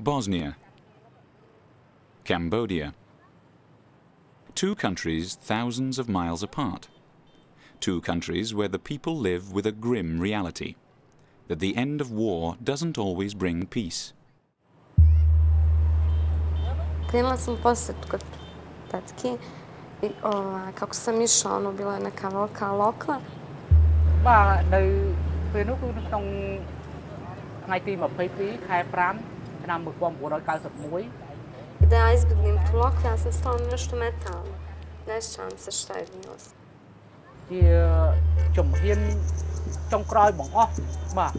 Bosnia, Cambodia. Two countries thousands of miles apart. Two countries where the people live with a grim reality, that the end of war doesn't always bring peace. Krenula sam u posetu kod tetke i kako sam išla, bila je neka velika lokva. បាទនៅពេលនោះគឺនៅក្នុងថ្ងៃទី22 ខែ 5 ឆ្នាំ 1991 I da ja izbjegnem tu lokvu, ja sam stala na nešto metalno. Ne sjećam se šta je bilo. ជាជំហានចុងក្រោយបង្អស់បាទ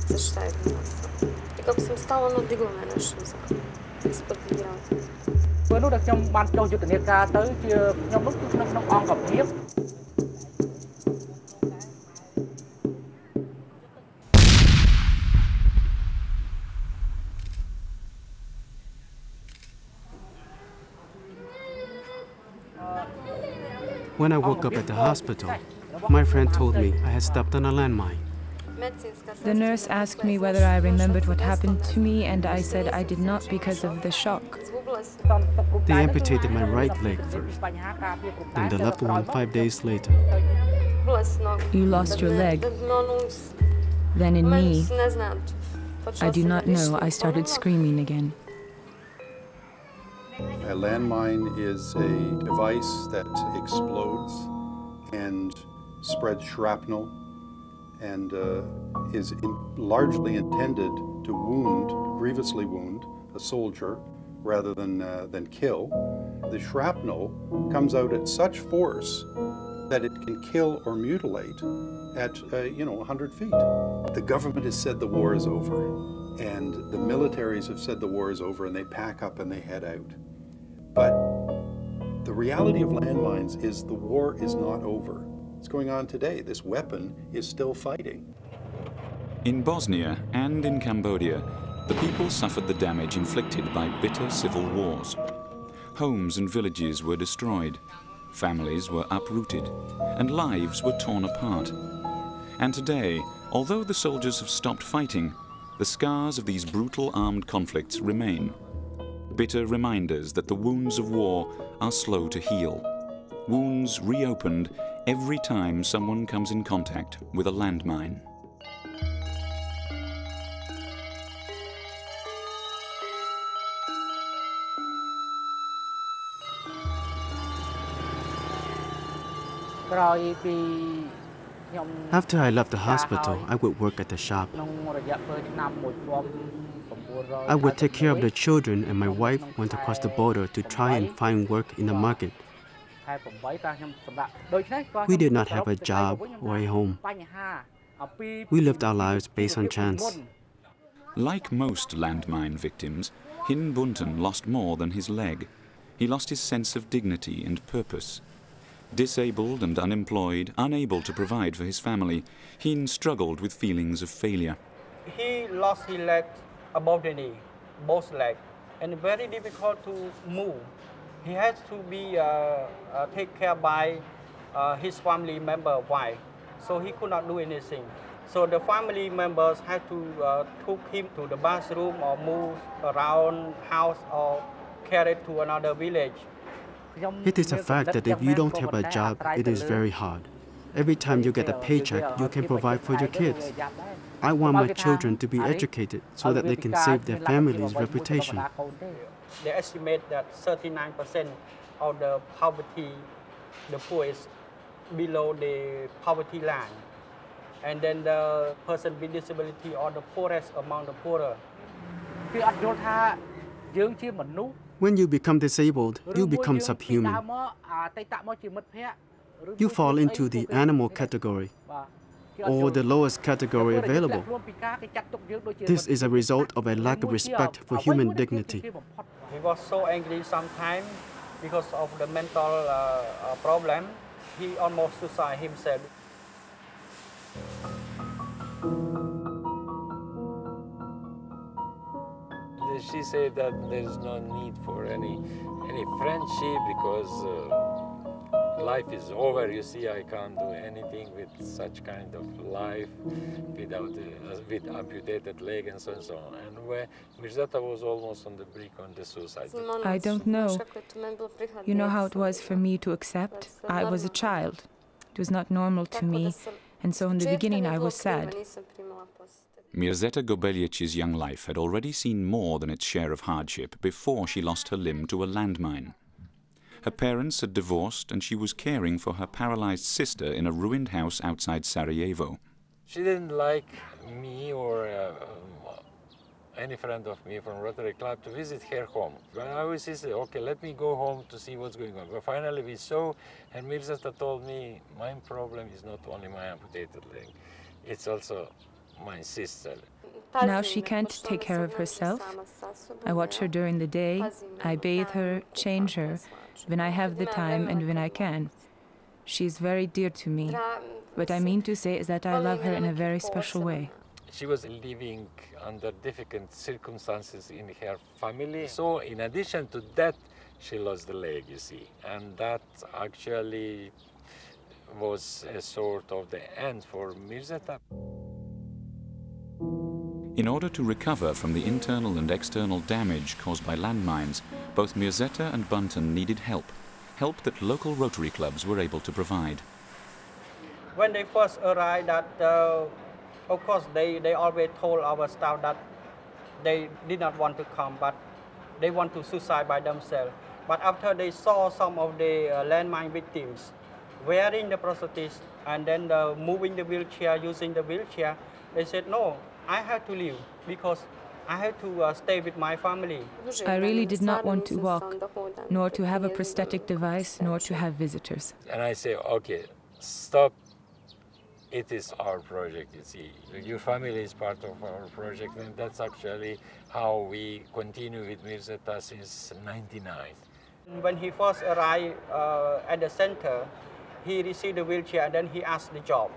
Se šta je bilo. I kako sam stala, diglo me nešto ispod igrala. ពេលនោះដែលខ្ញុំបានចុះយុទ្ធនាការទៅជាខ្ញុំនោះគឺក្នុងអង្គភាព When I woke up at the hospital, my friend told me I had stepped on a landmine. The nurse asked me whether I remembered what happened to me, and I said I did not because of the shock. They amputated my right leg first, then the left one 5 days later. You lost your leg. Then in me, I do not know, I started screaming again. A landmine is a device that explodes and spreads shrapnel and is largely intended to grievously wound a soldier rather than kill. The shrapnel comes out at such force that it can kill or mutilate at 100 feet. The government has said the war is over, and the militaries have said the war is over, and they pack up and they head out. But the reality of landmines is the war is not over. It's going on today. This weapon is still fighting. In Bosnia and in Cambodia, the people suffered the damage inflicted by bitter civil wars. Homes and villages were destroyed, families were uprooted, and lives were torn apart. And today, although the soldiers have stopped fighting, the scars of these brutal armed conflicts remain. Bitter reminders that the wounds of war are slow to heal. Wounds reopened every time someone comes in contact with a landmine. After I left the hospital, I would work at the shop. I would take care of the children, and my wife went across the border to try and find work in the market. We did not have a job or a home. We lived our lives based on chance. Like most landmine victims, Hin Bunten lost more than his leg. He lost his sense of dignity and purpose. Disabled and unemployed, unable to provide for his family, Hin struggled with feelings of failure. He lost his leg above the knee, both legs, and very difficult to move. He has to be taken care by his family member wife, so he could not do anything. So the family members had to took him to the bathroom or move around house or carry to another village. It is a fact that if you don't have a job, it is very hard. Every time you get a paycheck, you can provide for your kids. I want my children to be educated so that they can save their family's reputation. They estimate that 39% of the poverty, the poor is below the poverty line. And then the person with disability or the poorest among the poorer. When you become disabled, you become subhuman. You fall into the animal category, or the lowest category available. This is a result of a lack of respect for human dignity. He was so angry sometimes because of the mental problem. He almost suicide himself. She said that there's no need for any friendship because life is over, you see, I can't do anything with such kind of life without with amputated leg and so on. And where Mirzeta was almost on the brink on the suicide. I don't know. You know how it was for me to accept? I was a child. It was not normal to me, and so in the beginning I was sad. Mirzeta Gobeljić's young life had already seen more than its share of hardship before she lost her limb to a landmine. Her parents had divorced and she was caring for her paralyzed sister in a ruined house outside Sarajevo. She didn't like me or any friend of me from Rotary Club to visit her home. But I always said, okay, let me go home to see what's going on. But finally we saw, and Mirzeta told me, my problem is not only my amputated leg, it's also my sister. Now she can't take care of herself. I watch her during the day, I bathe her, change her, when I have the time and when I can. She is very dear to me. What I mean to say is that I love her in a very special way. She was living under difficult circumstances in her family. So in addition to that, she lost the leg, you see. And that actually was a sort of the end for Mirzeta. In order to recover from the internal and external damage caused by landmines, both Mirzeta and Bunton needed help that local Rotary clubs were able to provide. When they first arrived, of course, they always told our staff that they did not want to come, but they want to suicide by themselves. But after they saw some of the landmine victims wearing the prosthetics and then moving the wheelchair, using the wheelchair, they said, no, I have to leave because I have to stay with my family. I really did not want to walk, nor to have a prosthetic device, nor to have visitors. And I say, okay, stop. It is our project, you see. Your family is part of our project, and that's actually how we continue with Mirzeta since '99. When he first arrived at the center, he received a wheelchair and then he asked the job.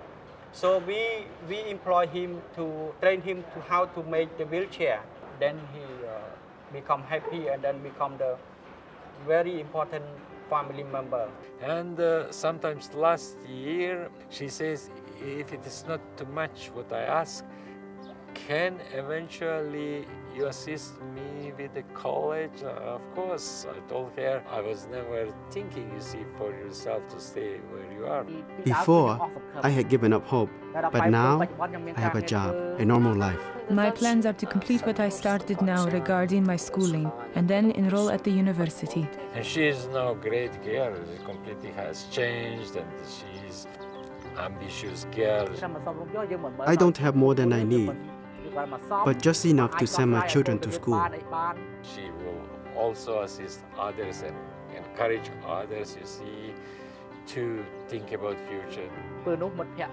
So we employ him to train him to how to make the wheelchair. Then he become happy and then become the very important family member. And sometimes last year, she says, if it is not too much what I ask, can eventually you assist me with the college? Of course, I told her I was never thinking, you see, for yourself to stay where you are. Before, I had given up hope, but now I have a job, a normal life. My plans are to complete what I started now regarding my schooling, and then enroll at the university. And she is now a great girl. She completely has changed, and she's ambitious girl. I don't have more than I need, but just enough to send my children to school. She will also assist others and encourage others, you see, to think about future.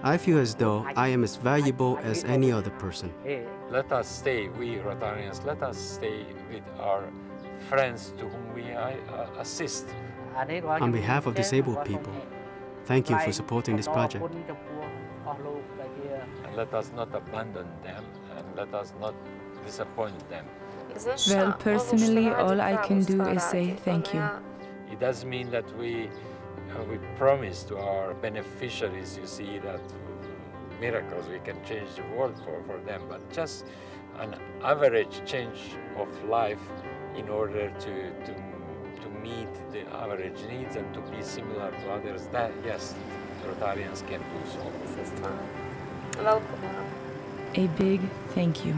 I feel as though I am as valuable as any other person. Let us stay, we Rotarians, let us stay with our friends to whom we assist. On behalf of disabled people, thank you for supporting this project. And let us not abandon them, and let us not disappoint them. Well, personally, all I can do is say thank you. It does mean that we promise to our beneficiaries, you see, that miracles, we can change the world for them, but just an average change of life in order to meet the average needs and to be similar to others, that, yes, Rotarians can do so. A big thank you.